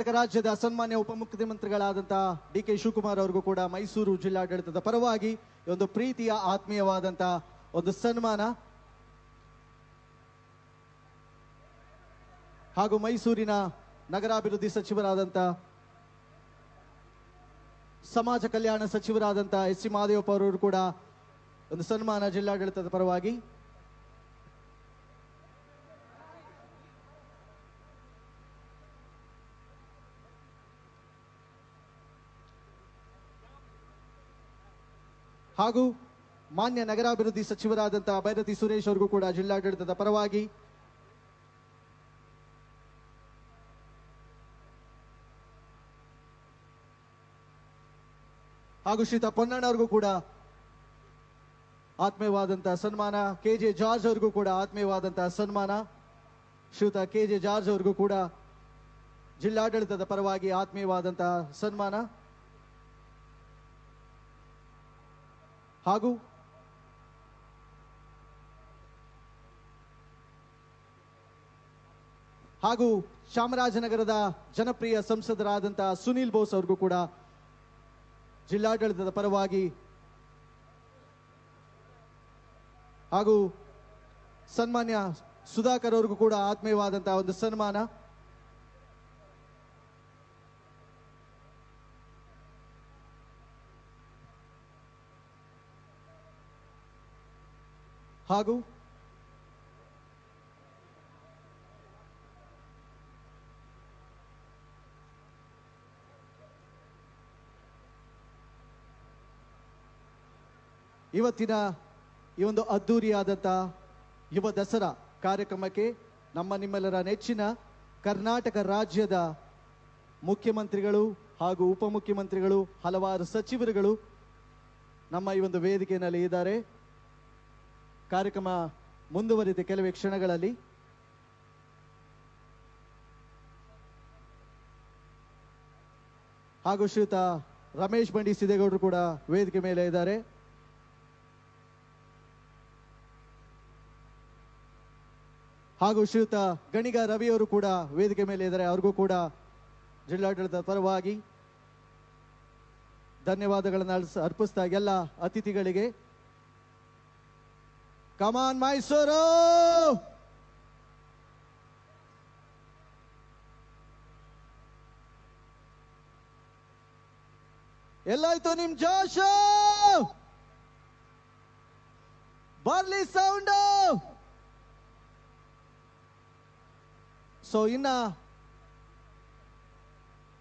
ಕರ್ನಾಟಕ ರಾಜ್ಯದ ಸನ್ಮಾನ್ಯ ಉಪಮುಖ್ಯಮಂತ್ರಿಗಳಾದಂತಹ ಡಿ.ಕೆ. ಶಿವಕುಮಾರ್ ಅವರಿಗೂ ಕೂಡ ಮೈಸೂರು ಜಿಲ್ಲಾಡಳಿತದ ಪರವಾಗಿ ಒಂದು ಪ್ರೀತಿಯ ಆತ್ಮೀಯವಾದಂತಹ ಒಂದು ಸನ್ಮಾನ ಹಾಗೂ ಮೈಸೂರಿನ ನಗರಾಭಿವೃದ್ಧಿ ಸಚಿವರಾದಂತಹ ಸಮಾಜ ಕಲ್ಯಾಣ ಸಚಿವರಾದಂತಹ ಎಸ್ ಸಿ ಮಹದೇವಪ್ಪ ಅವರು ಕೂಡ ಒಂದು ಸನ್ಮಾನ ಜಿಲ್ಲಾಡಳಿತದ ಪರವಾಗಿ. ಹಾಗೂ ಮಾನ್ಯ ನಗರಾಭಿವೃದ್ಧಿ ಸಚಿವರಾದಂತಹ ಭೈರತಿ ಸುರೇಶ್ ಅವರಿಗೂ ಕೂಡ ಜಿಲ್ಲಾಡಳಿತದ ಪರವಾಗಿ. ಹಾಗೂ ಶ್ರೀತಾ ಪೊನ್ನಣ್ಣ ಅವ್ರಿಗೂ ಕೂಡ ಆತ್ಮೀಯವಾದಂತಹ ಸನ್ಮಾನ. ಕೆ.ಜೆ. ಜಾರ್ಜ್ ಅವ್ರಿಗೂ ಕೂಡ ಆತ್ಮೀಯವಾದಂತಹ ಸನ್ಮಾನ. ಶ್ರೀಯುತ ಕೆ.ಜೆ. ಜಾರ್ಜ್ ಅವ್ರಿಗೂ ಕೂಡ ಜಿಲ್ಲಾಡಳಿತದ ಪರವಾಗಿ ಆತ್ಮೀಯವಾದಂತಹ ಸನ್ಮಾನ. ಹಾಗೂ ಚಾಮರಾಜನಗರದ ಜನಪ್ರಿಯ ಸಂಸದರಾದಂತಹ ಸುನೀಲ್ ಬೋಸ್ ಅವ್ರಿಗೂ ಕೂಡ ಜಿಲ್ಲಾಡಳಿತದ ಪರವಾಗಿ. ಹಾಗೂ ಸನ್ಮಾನ್ಯ ಸುಧಾಕರ್ ಅವ್ರಿಗೂ ಕೂಡ ಆತ್ಮೀಯವಾದಂತಹ ಒಂದು ಸನ್ಮಾನ. ಹಾಗೂ ಇವತ್ತಿನ ಈ ಒಂದು ಅದ್ದೂರಿಯಾದಂತಹ ಯುವ ದಸರಾ ಕಾರ್ಯಕ್ರಮಕ್ಕೆ ನಮ್ಮ ನಿಮ್ಮೆಲ್ಲರ ನೆಚ್ಚಿನ ಕರ್ನಾಟಕ ರಾಜ್ಯದ ಮುಖ್ಯಮಂತ್ರಿಗಳು ಹಾಗೂ ಉಪಮುಖ್ಯಮಂತ್ರಿಗಳು, ಹಲವಾರು ಸಚಿವರುಗಳು ನಮ್ಮ ಈ ಒಂದು ವೇದಿಕೆಯಲ್ಲಿ ಇದ್ದಾರೆ. ಕಾರ್ಯಕ್ರಮ ಮುಂದುವರಿದ ಕೆಲವೇ ಕ್ಷಣಗಳಲ್ಲಿ. ಹಾಗೂ ಶ್ರೀಯುತ ರಮೇಶ್ ಬಂಡಿ ಸಿದ್ದೇಗೌಡರು ಕೂಡ ವೇದಿಕೆ ಮೇಲೆ ಇದ್ದಾರೆ. ಹಾಗೂ ಶ್ರೀಯುತ ಗಣಿಗ ರವಿ ಅವರು ಕೂಡ ವೇದಿಕೆ ಮೇಲೆ ಇದ್ದಾರೆ. ಅವ್ರಿಗೂ ಕೂಡ ಜಿಲ್ಲಾಡಳಿತದ ಪರವಾಗಿ ಧನ್ಯವಾದಗಳನ್ನು ಅರ್ಪಿಸ್ತಾ ಎಲ್ಲ ಅತಿಥಿಗಳಿಗೆ ಕಮಾನ್ ಮೈಸೂರು, ಎಲ್ಲಾಯ್ತು ನಿಮ್ ಜೋಶ್, ಬರ್ಲಿ ಸೌಂಡ್. ಸೊ ಇನ್ನ